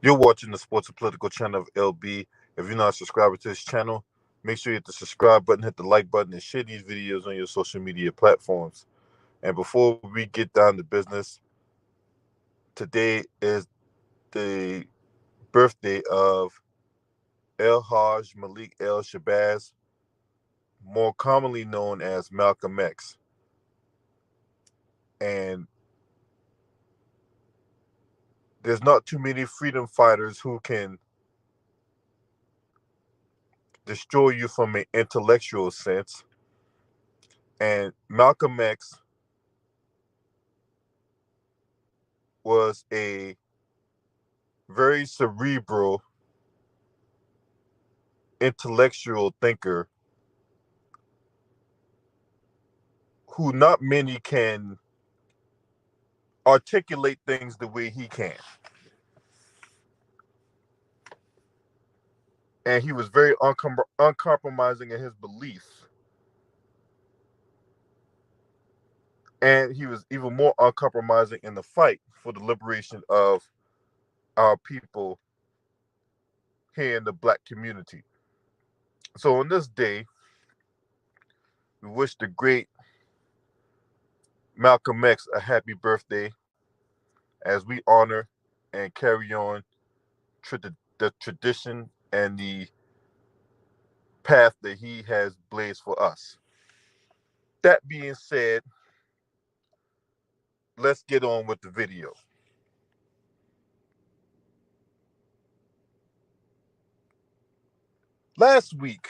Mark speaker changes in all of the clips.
Speaker 1: You're watching the Sports and Political channel of LB. If you're not a subscriber to this channel, make sure you hit the subscribe button, hit the like button, and share these videos on your social media platforms. And before we get down to business, today is the birthday of El Haj Malik El Shabazz, more commonly known as Malcolm X. And there's not too many freedom fighters who can destroy you from an intellectual sense. And Malcolm X was a very cerebral, intellectual thinker who not many can articulate things the way he can. And he was very uncompromising in his beliefs. And he was even more uncompromising in the fight for the liberation of our people here in the black community. So on this day, we wish the great Malcolm X a happy birthday as we honor and carry on the tradition and the path that he has blazed for us. That being said, let's get on with the video. Last week,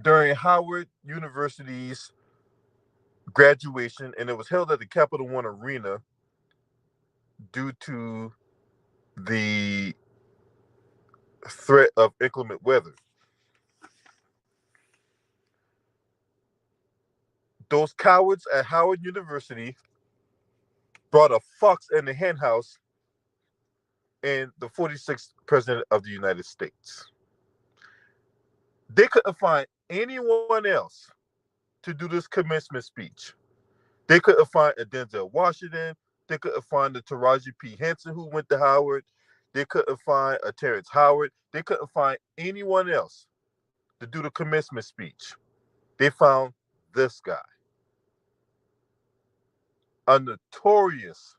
Speaker 1: during Howard University's graduation, and it was held at the Capital One Arena due to the threat of inclement weather. Those cowards at Howard University brought a fox in the henhouse in the 46th president of the United States. They couldn't find anyone else to do this commencement speech. They couldn't find a Denzel Washington. They couldn't find a Taraji P. Henson who went to Howard. They couldn't find a Terrence Howard. They couldn't find anyone else to do the commencement speech. They found this guy, a notorious,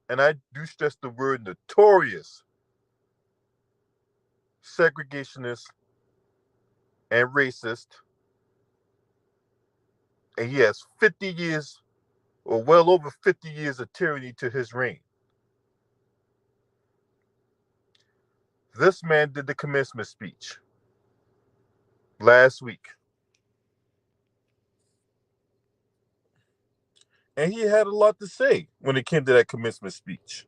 Speaker 1: and I do stress the word notorious, segregationist and racist. And he has 50 years, or well over 50 years of tyranny to his reign. This man did the commencement speech last week. And he had a lot to say when it came to that commencement speech.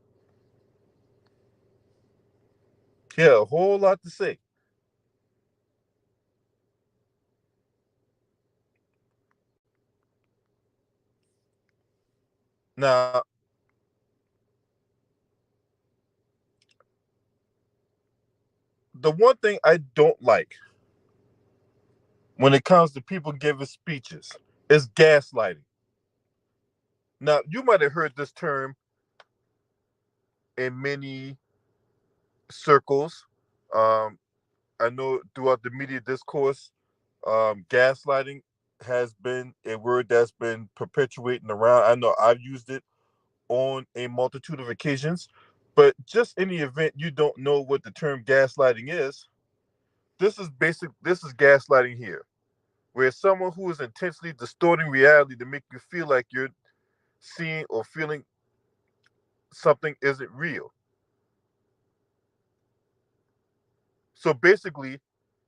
Speaker 1: He had a whole lot to say. Now, the one thing I don't like when it comes to people giving speeches is gaslighting. Now, you might have heard this term in many circles. Um, I know throughout the media discourse, gaslighting has been a word that's been perpetuating around. I know I've used it on a multitude of occasions, but just in the event you don't know what the term gaslighting is, this is gaslighting here, where someone who is intentionally distorting reality to make you feel like you're seeing or feeling something isn't real. So basically,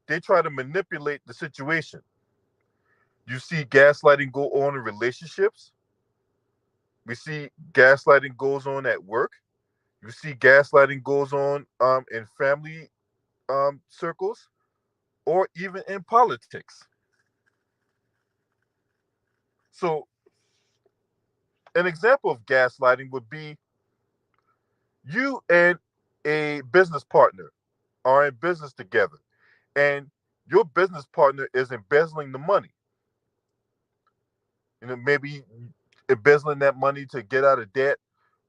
Speaker 1: they try to manipulate the situation. You see gaslighting go on in relationships. We see gaslighting goes on at work. You see gaslighting goes on in family circles or even in politics. So an example of gaslighting would be you and a business partner are in business together, and your business partner is embezzling the money. Maybe embezzling that money to get out of debt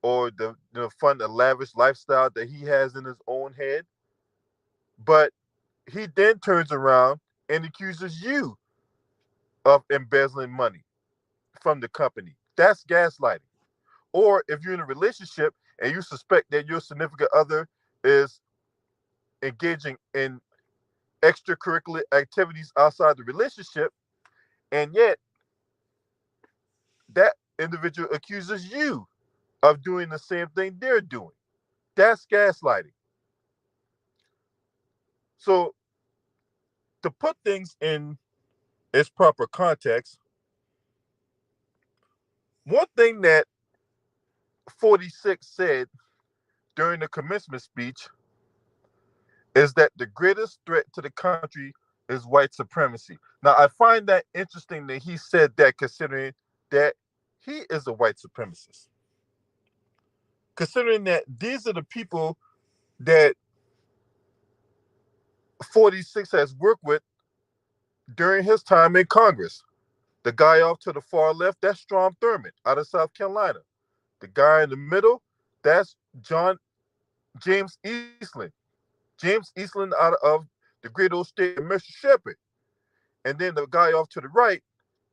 Speaker 1: or to fund a lavish lifestyle that he has in his own head. But he then turns around and accuses you of embezzling money from the company. That's gaslighting. Or if you're in a relationship and you suspect that your significant other is engaging in extracurricular activities outside the relationship, and yet that individual accuses you of doing the same thing they're doing. That's gaslighting. So, to put things in its proper context, one thing that 46 said during the commencement speech is that the greatest threat to the country is white supremacy. Now, I find that interesting that he said that, considering that he is a white supremacist. Considering that these are the people that 46 has worked with during his time in Congress. The guy off to the far left, that's Strom Thurmond out of South Carolina. The guy in the middle, that's James Eastland. James Eastland out of the great old state of Mississippi. And then the guy off to the right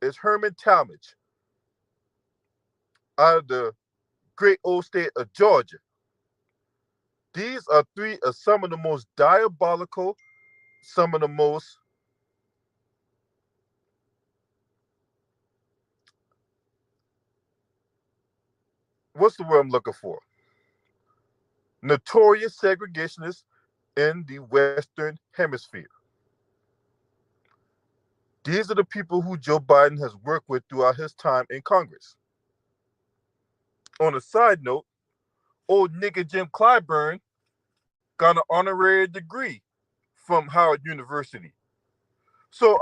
Speaker 1: is Herman Talmadge out of the great old state of Georgia. These are three of some of the most diabolical, some of the most what's the word I'm looking for? Notorious segregationists in the Western Hemisphere. These are the people who Joe Biden has worked with throughout his time in Congress. On a side note, old nigga Jim Clyburn got an honorary degree from Howard University. So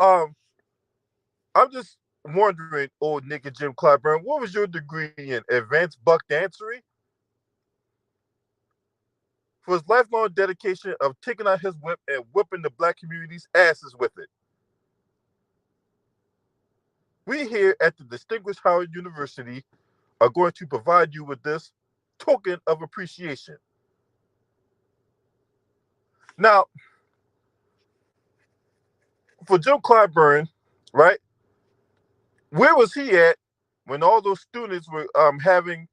Speaker 1: I'm just wondering, old nigga Jim Clyburn, what was your degree in? Advanced buck dancery? For his lifelong dedication of taking out his whip and whipping the black community's asses with it. We here at the distinguished Howard University are going to provide you with this token of appreciation. Now, for Jim Clyburn, right, where was he at when all those students were having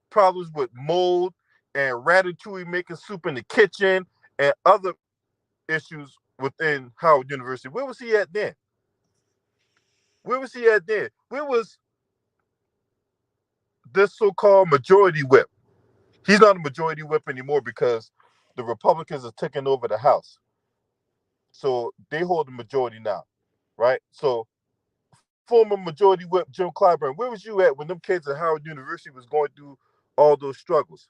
Speaker 1: problems with mold and ratatouille making soup in the kitchen and other issues within Howard University? Where was he at then? Where was he at then? Where was this so-called majority whip? He's not a majority whip anymore because the Republicans are taking over the House. So they hold the majority now, right? So former majority whip Jim Clyburn, where was you at when them kids at Howard University was going through all those struggles,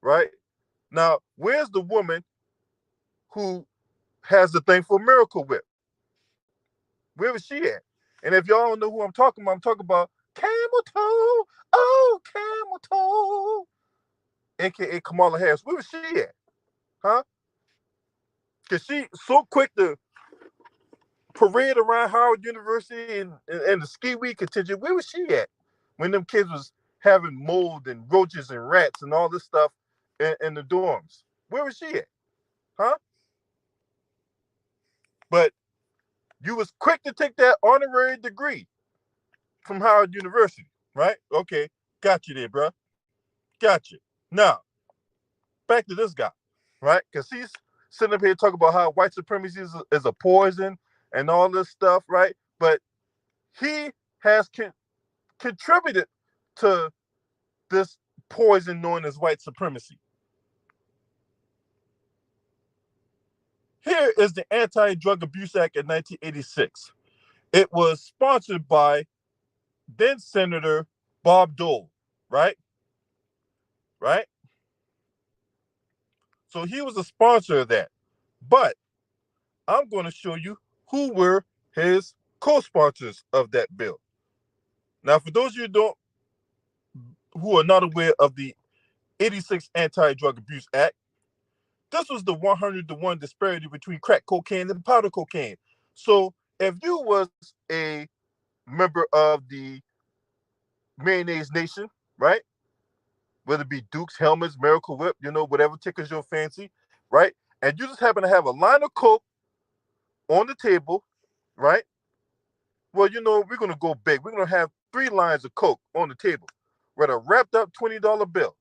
Speaker 1: right? Now, where's the woman who has the thing for Miracle Whip? Where was she at? And if y'all don't know who I'm talking about Camel Toe, oh, Camel Toe, aka Kamala Harris. Where was she at? Huh? Because she so quick to parade around Howard University and the ski week contingent. Where was she at when them kids was having mold and roaches and rats and all this stuff in the dorms? Where was she at? Huh? But you was quick to take that honorary degree from Howard University, right? Okay, got you there, bro. Got you. Now, back to this guy, right? Because he's sitting up here talking about how white supremacy is a poison and all this stuff, right? But he has contributed to this poison known as white supremacy. Here is the Anti-Drug Abuse Act of 1986. It was sponsored by then Senator Bob Dole, right? Right? So he was a sponsor of that. But I'm going to show you who were his co-sponsors of that bill. Now, for those of you who are not aware of the 86 Anti-Drug Abuse Act, this was the 100-to-1 disparity between crack cocaine and powder cocaine. So if you was a member of the mayonnaise nation, right? Whether it be Duke's, helmets, Miracle Whip, whatever tickles your fancy, right? And you just happen to have a line of Coke on the table, right? Well, we're going to go big. We're going to have 3 lines of Coke on the table with a wrapped up $20 bill.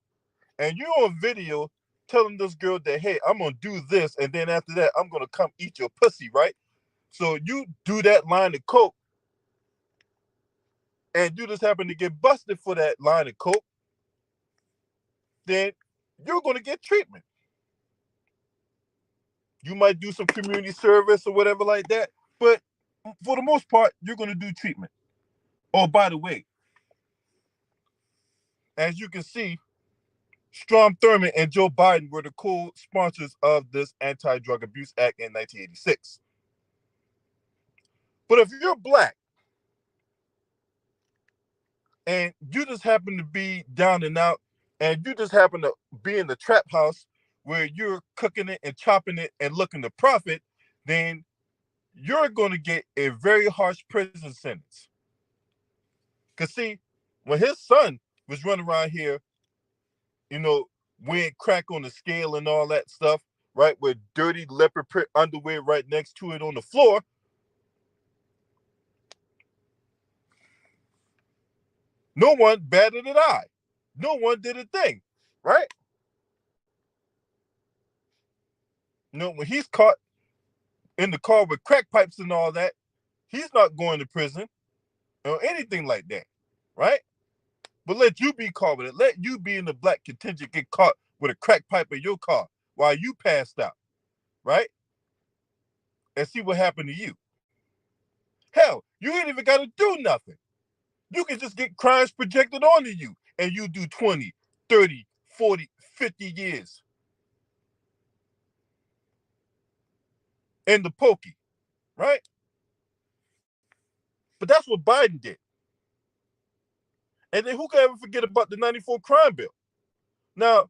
Speaker 1: And you're on video telling this girl that, hey, I'm going to do this, and then after that, I'm going to come eat your pussy, right? So you do that line of Coke, and you just happen to get busted for that line of Coke, then you're going to get treatment. You might do some community service or whatever like that, but for the most part, you're going to do treatment. Oh, by the way, as you can see, Strom Thurmond and Joe Biden were the co-sponsors of this Anti-Drug Abuse Act in 1986. But if you're black and you just happen to be down and out and you just happen to be in the trap house where you're cooking it and chopping it and looking to profit, then you're going to get a very harsh prison sentence. Because see, when his son was running around here, wearing crack on the scale and all that stuff, right, with dirty leopard print underwear right next to it on the floor, no one batted an eye. No one did a thing, right? When he's caught in the car with crack pipes and all that, he's not going to prison or anything like that, right? But let you be caught with it. Let you be in the black contingent get caught with a crack pipe in your car while you passed out, right? And see what happened to you. Hell, you ain't even got to do nothing. You can just get crimes projected onto you and you do 20, 30, 40, 50 years in the pokey, right? But that's what Biden did. And then who can ever forget about the 94 crime bill? Now,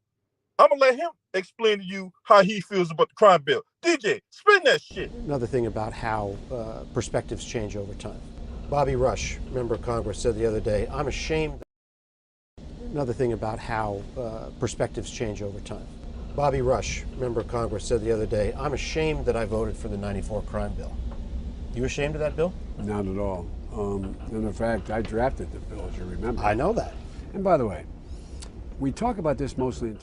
Speaker 1: I'm going to let him explain to you how he feels about the crime bill. DJ, spin that shit.
Speaker 2: Another thing about how perspectives change over time. Bobby Rush, member of Congress, said the other day, I'm ashamed. Another thing about how perspectives change over time. Bobby Rush, member of Congress, said the other day, I'm ashamed that I voted for the 94 crime bill. You ashamed of that bill?
Speaker 3: Not at all. In fact, I drafted the bill, as you remember.
Speaker 2: I know that.
Speaker 3: And by the way, we talk about this mostly in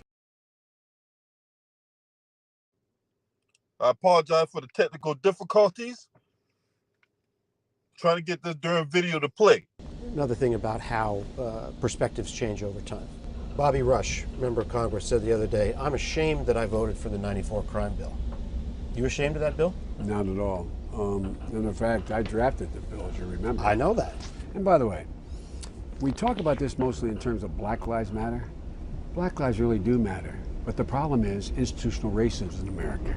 Speaker 1: I apologize for the technical difficulties. Trying to get this darn video to play.
Speaker 2: Another thing about how perspectives change over time. Bobby Rush, member of Congress, said the other day, I'm ashamed that I voted for the 94 crime bill. You ashamed of that bill?
Speaker 3: Not at all. In fact, I drafted the bill, as you remember.
Speaker 2: I know that.
Speaker 3: And by the way, we talk about this mostly in terms of Black Lives Matter. Black lives really do matter. But the problem is institutional racism in America.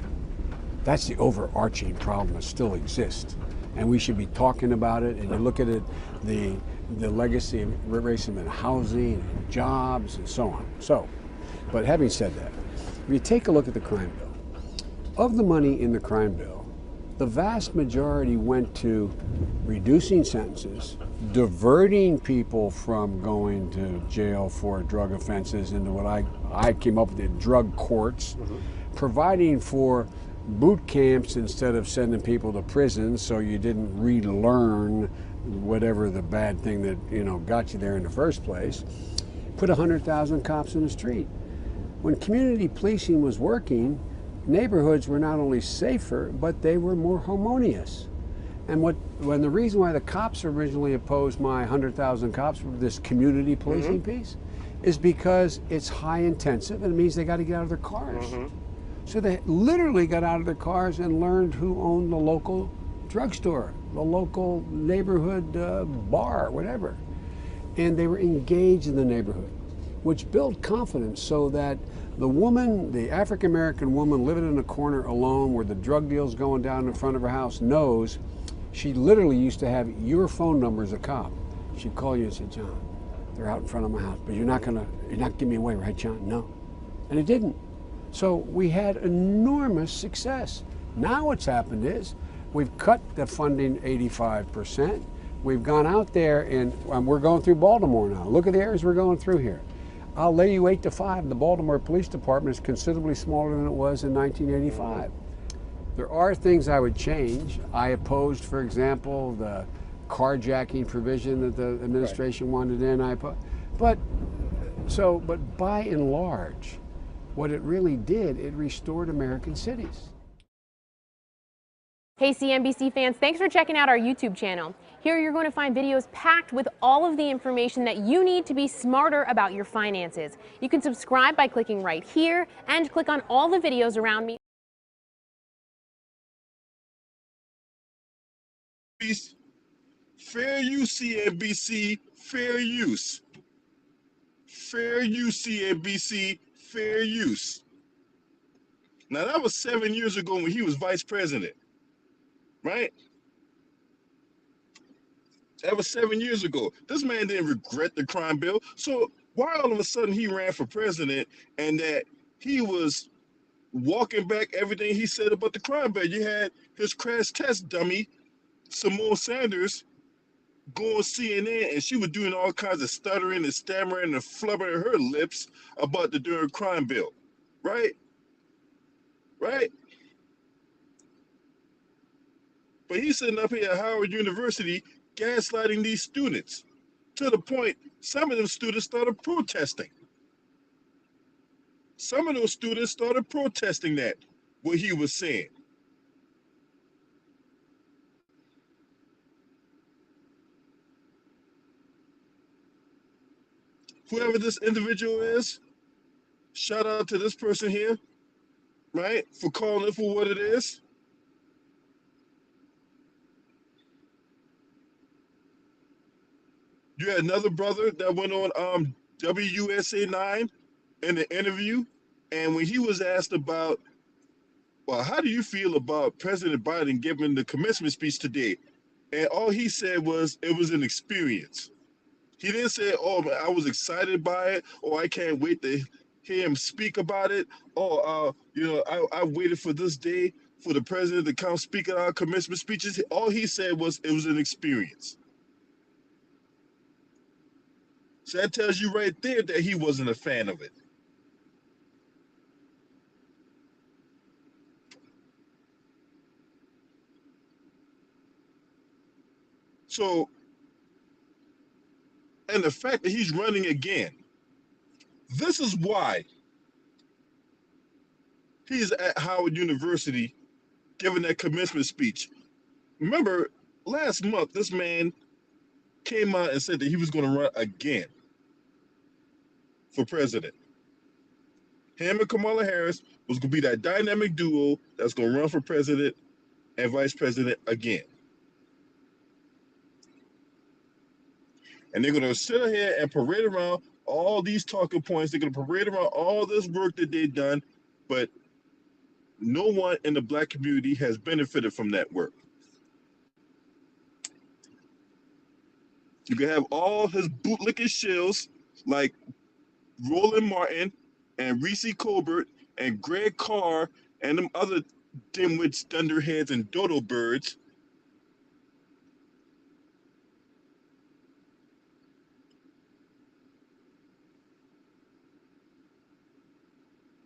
Speaker 3: That's the overarching problem that still exists. And we should be talking about it. And you look at it, the legacy of racism in housing, and jobs, and so on. But having said that, if you take a look at the crime bill, of the money in the crime bill, the vast majority went to reducing sentences, diverting people from going to jail for drug offenses into what I came up with, the drug courts, providing for boot camps instead of sending people to prison so you didn't relearn whatever the bad thing that got you there in the first place. Put 100,000 cops in the street. When community policing was working, neighborhoods were not only safer, but they were more harmonious. And when the reason why the cops originally opposed my 100,000 cops for this community policing piece is because it's high intensive and it means they got to get out of their cars. So they literally got out of their cars and learned who owned the local drugstore, the local neighborhood bar, whatever. And they were engaged in the neighborhood, which built confidence so that the woman, the African-American woman living in a corner alone where the drug deal's going down in front of her house knows she literally used to have your phone number as a cop. She'd call you and say, John, they're out in front of my house, but you're not giving me away, right, John? No. And it didn't. So we had enormous success. Now what's happened is we've cut the funding 85%. We've gone out there and we're going through Baltimore now. Look at the areas we're going through here. I'll lay you 8 to 5. The Baltimore Police Department is considerably smaller than it was in 1985. There are things I would change. I opposed, for example, the carjacking provision that the administration wanted in. But by and large, what it really did, it restored American cities.
Speaker 4: Hey CNBC fans, thanks for checking out our YouTube channel. Here you're going to find videos packed with all of the information that you need to be smarter about your finances. You can subscribe by clicking right here and click on all the videos around me.
Speaker 5: Fair use, CNBC, fair use. Fair use, CNBC, fair use. Now, that was 7 years ago when he was vice president, right? That was 7 years ago. This man didn't regret the crime bill. So why all of a sudden he ran for president and that he was walking back everything he said about the crime bill? You had his crash test dummy, Simone Sanders, go on CNN, and she was doing all kinds of stuttering and stammering and flubbering her lips about the during crime bill, right? Right? But he's sitting up here at Howard University gaslighting these students to the point some of them students started protesting. Some of those students started protesting that, what he was saying. Whoever this individual is, shout out to this person here, right, for calling it for what it is. You had another brother that went on WUSA 9 in an interview, and when he was asked about, well, how do you feel about President Biden giving the commencement speech today? And all he said was, it was an experience. He didn't say, oh, I was excited by it, or I can't wait to hear him speak about it, or, I waited for this day for the president to come speak at our commencement speeches. All he said was, it was an experience. So that tells you right there that he wasn't a fan of it. So, and the fact that he's running again, this is why he's at Howard University giving that commencement speech. Remember, last month, this man came out and said that he was going to run again for president. Him and Kamala Harris was going to be that dynamic duo that's going to run for president and vice president again. And they're going to sit here and parade around all these talking points. They're going to parade around all this work that they've done, but no one in the black community has benefited from that work. You can have all his bootlicking shills like Roland Martin and Reese Colbert and Greg Carr and them other dimwits, dunderheads, and dodo birds.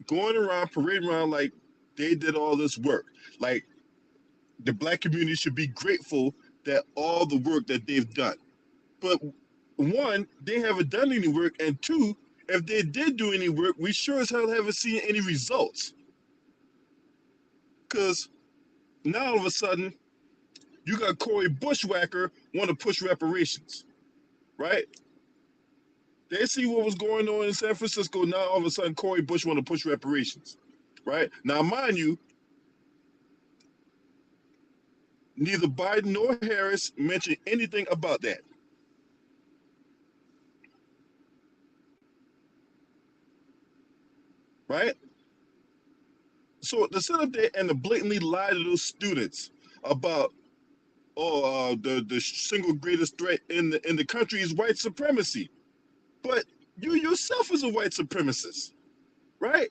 Speaker 5: Going around, parading around like they did all this work. Like the black community should be grateful that all the work that they've done. But one, they haven't done any work, and two, if they did do any work, we sure as hell haven't seen any results. Because now all of a sudden, you got Cory Bushwhacker want to push reparations, right? They see what was going on in San Francisco. Now all of a sudden, Cory Bush want to push reparations, right? Now, mind you, neither Biden nor Harris mentioned anything about that. Right? So to sit up there and to blatantly lie to those students about the single greatest threat in the country is white supremacy, but you yourself is a white supremacist, right?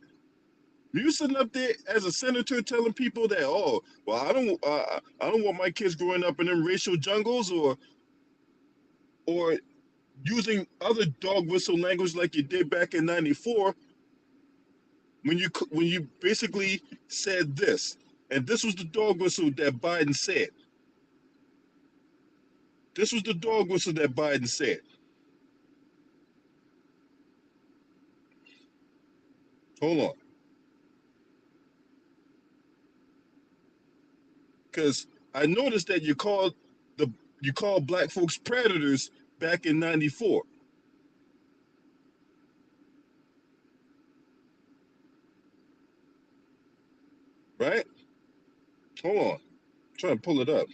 Speaker 5: You sitting up there as a senator telling people that, oh, well, I don't want my kids growing up in them racial jungles, or or using other dog whistle language like you did back in '94 when you basically said this, and this was the dog whistle that Biden said. This was the dog whistle that Biden said. Hold on, because I noticed that you called black folks predators back in '94. Right? Hold on. I'm trying to pull it up.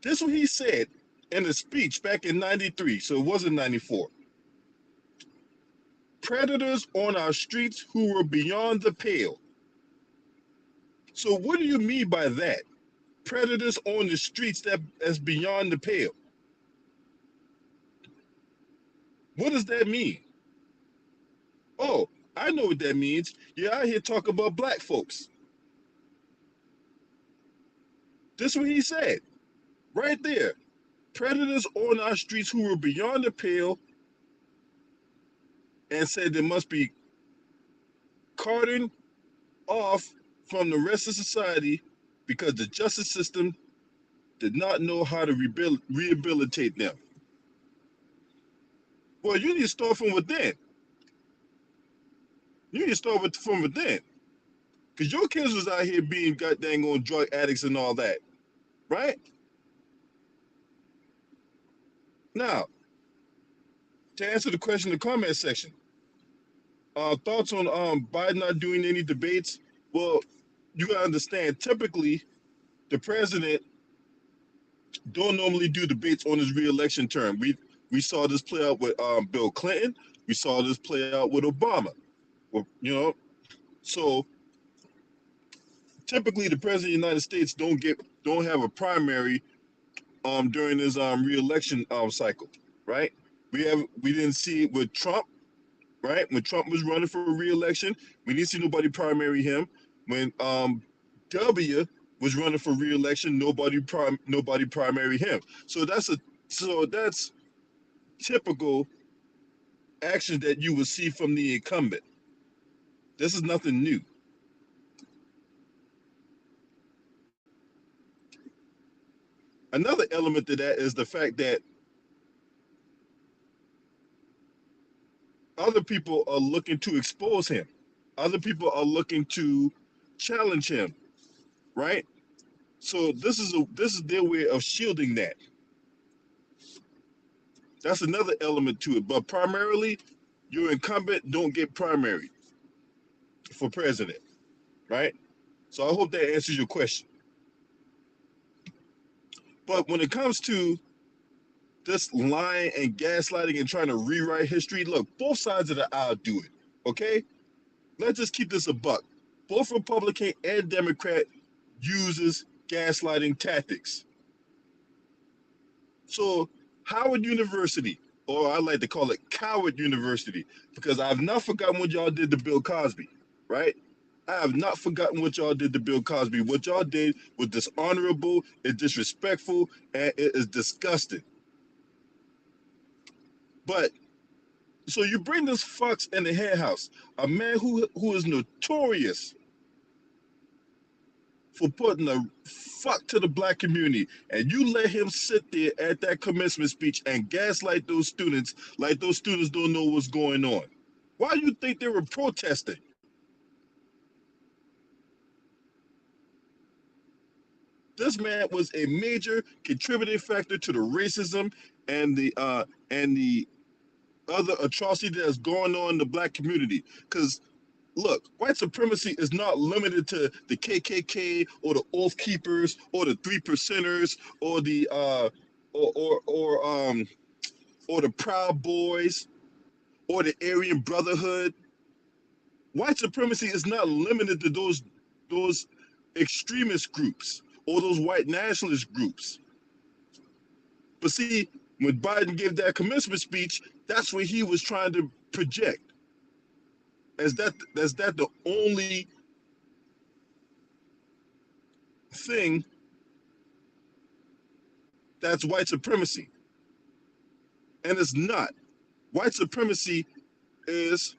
Speaker 5: This is what he said in a speech back in '93, so it wasn't '94. Predators on our streets who were beyond the pale. So what do you mean by that? Predators on the streets that's beyond the pale. What does that mean? Oh, I know what that means. You're out here talking about black folks. This is what he said. Right there. Predators on our streets who were beyond the pale, and said they must be carted off from the rest of society because the justice system did not know how to rehabilitate them. Well, you need to start from within. You need to start from within. Because your kids was out here being goddamn on drug addicts and all that. Right? Now, to answer the question in the comment section, thoughts on Biden not doing any debates? Well, you gotta understand, typically, the president don't normally do debates on his re-election term. We saw this play out with Bill Clinton. We saw this play out with Obama. Well, so typically the president of the United States don't have a primary during his re-election cycle, right? We didn't see it with Trump, right? When Trump was running for re-election, we didn't see nobody primary him. When W was running for re-election, nobody primary him. So that's typical action that you will see from the incumbent. This is nothing new. Another element to that is the fact that other people are looking to expose him. Other people are looking to challenge him, right? So this is their way of shielding that. That's another element to it. But primarily, your incumbent don't get primary for president, right? So I hope that answers your question. But when it comes to this lying and gaslighting and trying to rewrite history, look, both sides of the aisle do it, okay? Let's just keep this a buck. Both Republican and Democrat uses gaslighting tactics. So Howard University, or I like to call it Coward University, because I've not forgotten what y'all did to Bill Cosby, right? I have not forgotten what y'all did to Bill Cosby. What y'all did was dishonorable, it's disrespectful, and it is disgusting. But so you bring this fox in the hen house, a man who is notorious for putting a fuck to the black community, and you let him sit there at that commencement speech and gaslight those students like those students don't know what's going on. Why do you think they were protesting? This man was a major contributing factor to the racism and the other atrocity that's going on in the black community. Because look, white supremacy is not limited to the KKK or the Oath Keepers or the Three Percenters or the or the Proud Boys or the Aryan Brotherhood. White supremacy is not limited to those extremist groups or those white nationalist groups. But see, when Biden gave that commencement speech, that's what he was trying to project. As that the only thing that's white supremacy. And it's not. White supremacy is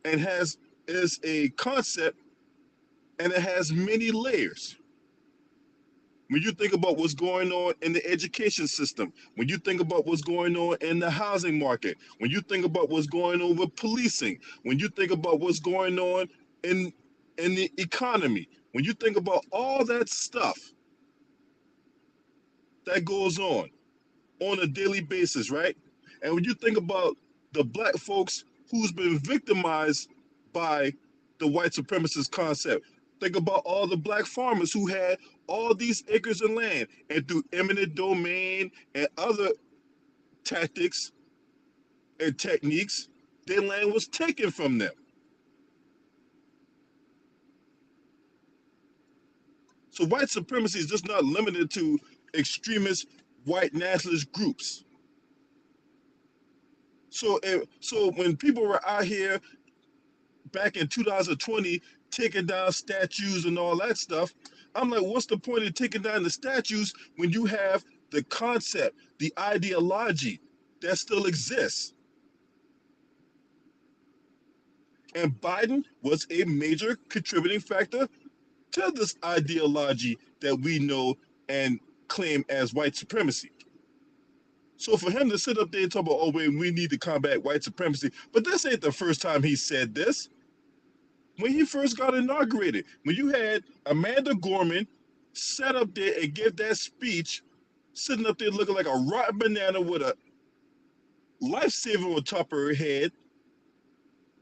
Speaker 5: and has is a concept, and it has many layers. When you think about what's going on in the education system, when you think about what's going on in the housing market, when you think about what's going on with policing, when you think about what's going on in the economy, when you think about all that stuff that goes on a daily basis, right? And when you think about the black folks who's been victimized by the white supremacist concept, think about all the black farmers who had all these acres of land, and through eminent domain and other tactics and techniques, their land was taken from them. So white supremacy is just not limited to extremist white nationalist groups. So when people were out here back in 2020 taking down statues and all that stuff, I'm like, what's the point of taking down the statues when you have the concept, the ideology that still exists? And Biden was a major contributing factor to this ideology that we know and claim as white supremacy. So for him to sit up there and talk about, oh, wait, we need to combat white supremacy, but this ain't the first time he said this. When he first got inaugurated, when you had Amanda Gorman set up there and give that speech, sitting up there looking like a rotten banana with a lifesaver on top of her head,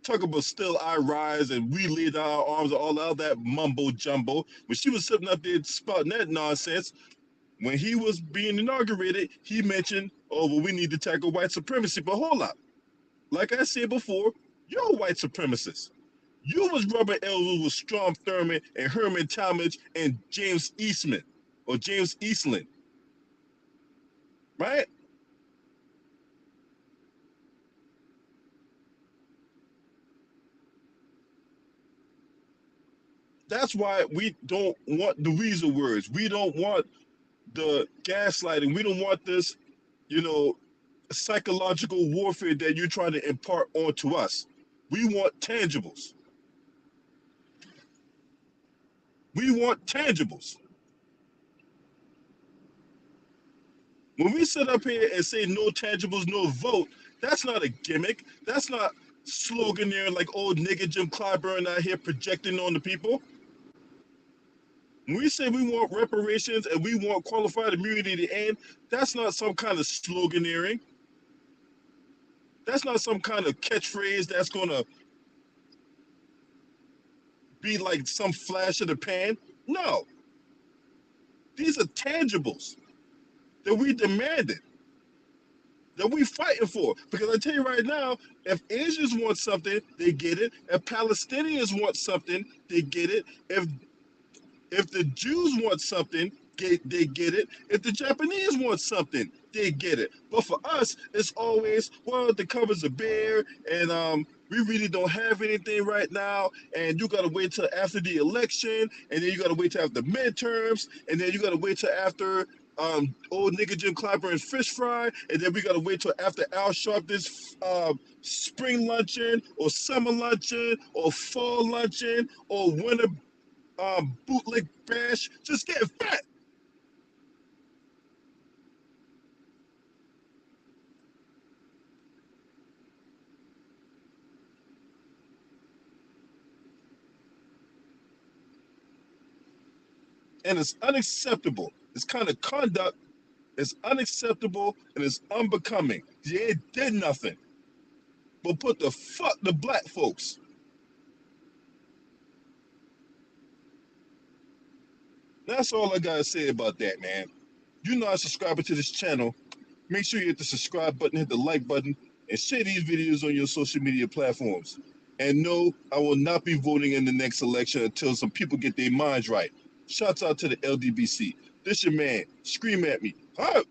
Speaker 5: talking about still I rise and we lay down our arms and all of that mumbo jumbo. When she was sitting up there spouting that nonsense, when he was being inaugurated, he mentioned, oh, well, we need to tackle white supremacy. But hold up. Like I said before, you're a white supremacist. You was rubbing elbows with Strom Thurmond and Herman Talmadge and James Eastman, or James Eastland, right? That's why we don't want the weasel words. We don't want the gaslighting. We don't want this, you know, psychological warfare that you're trying to impart onto us. We want tangibles. We want tangibles. When we sit up here and say no tangibles, no vote, that's not a gimmick. That's not sloganeering like old nigga Jim Clyburn out here projecting on the people. When we say we want reparations and we want qualified immunity to end, that's not some kind of sloganeering. That's not some kind of catchphrase that's going to be like some flash in the pan. No. These are tangibles that we demanded, that we fighting for. Because I tell you right now, if Asians want something, they get it. If Palestinians want something, they get it. If the Jews want something, they get it. If the Japanese want something, they get it. But for us, it's always, well, the covers are bare, and we really don't have anything right now, and you gotta wait till after the election, and then you gotta wait till after the midterms, and then you gotta wait till after old nigga Jim Clyburn's fish fry, and then we gotta wait till after Al Sharpton's spring luncheon, or summer luncheon, or fall luncheon, or winter bootleg bash, just getting fat. And it's unacceptable. This kind of conduct is unacceptable and it's unbecoming. You ain't did nothing but put the fuck the black folks. That's all I gotta say about that, man. You're not subscribing to this channel, make sure you hit the subscribe button, hit the like button, and share these videos on your social media platforms. And no, I will not be voting in the next election until some people get their minds right. Shouts out to the LDBC. This your man. Scream at me. Huh?